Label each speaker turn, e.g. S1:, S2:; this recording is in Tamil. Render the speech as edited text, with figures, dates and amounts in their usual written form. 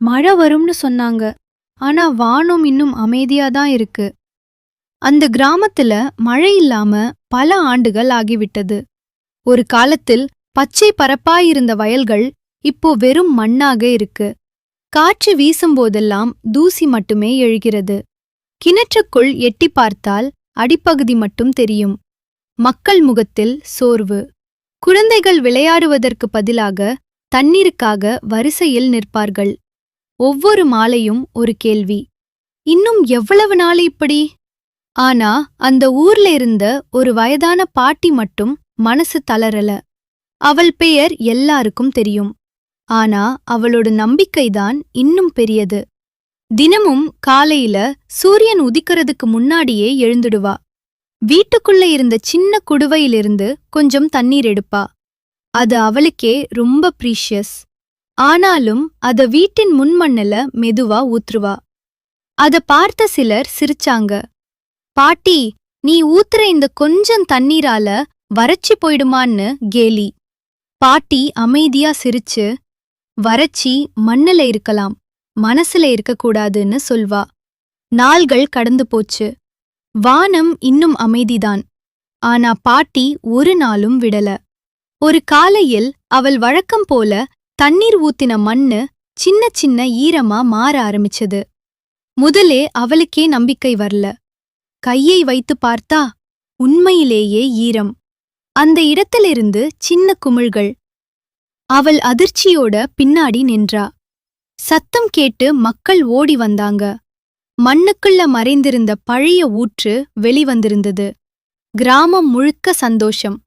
S1: மழை வரும்னு சொன்னாங்க. ஆனா வானம் இன்னும் அமைதியா தான் இருக்கு. அந்த கிராமத்துல மழை இல்லாம பல ஆண்டுகள் ஆகிவிட்டது. ஒரு காலத்தில் பச்சை பரப்பாயிருந்த வயல்கள் இப்போ வெறும் மண்ணாக இருக்கு. காற்று வீசும்போதெல்லாம் தூசி மட்டுமே எழுகிறது. கிணற்றுக்குள் எட்டி பார்த்தால் அடிப்பகுதி மட்டும் தெரியும். மக்கள் முகத்தில் சோர்வு. குழந்தைகள் விளையாடுவதற்கு பதிலாக தண்ணீருக்காக வரிசையில் நிற்பார்கள். ஒவ்வொரு மாலையும் ஒரு கேள்வி, இன்னும் எவ்வளவு நாள் இப்படி? ஆனா அந்த ஊர்ல இருந்த ஒரு வயதான பாட்டி மட்டும் மனசு தளரல. அவள் பெயர் எல்லாருக்கும் தெரியும். ஆனா அவளோட நம்பிக்கைதான் இன்னும் பெரியது. தினமும் காலையில சூரியன் உதிக்கிறதுக்கு முன்னாடியே எழுந்துடுவா. வீட்டுக்குள்ள இருந்த சின்ன குடுவையிலிருந்து கொஞ்சம் தண்ணீர் எடுப்பா. அது அவளுக்கே ரொம்ப ப்ரீஷியஸ். ஆனாலும் அத வீட்டின் முன்மண்ணுல மெதுவா ஊத்துருவா. அத பார்த்த சிலர் சிரிச்சாங்க. பாட்டி, நீ ஊத்துற இந்த கொஞ்சம் தண்ணீரால வறட்சி போயிடுமான்னு கேலி. பாட்டி அமைதியா சிரிச்சு, வறட்சி மண்ணுல இருக்கலாம், மனசுல இருக்கக்கூடாதுன்னு சொல்வா. நாள்கள் கடந்து போச்சு. வானம் இன்னும் அமைதிதான். ஆனா பாட்டி ஒரு நாளும் விடல. ஒரு காலையில் அவள் வழக்கம் போல தண்ணீர் ஊத்தின மண்ணு சின்ன சின்ன ஈரமா மாற ஆரம்பிச்சது. முதலே அவளுக்கே நம்பிக்கை வரல. கையை வைத்து பார்த்தா உண்மையிலேயே ஈரம். அந்த இடத்திலிருந்து சின்ன குமிழ்கள். அவள் அதிர்ச்சியோட பின்னாடி நின்றா. சத்தம் கேட்டு மக்கள் ஓடி வந்தாங்க. மண்ணுக்குள்ள மறைந்திருந்த பழைய ஊற்று வெளிவந்திருந்தது. கிராமம் முழுக்க சந்தோஷம்.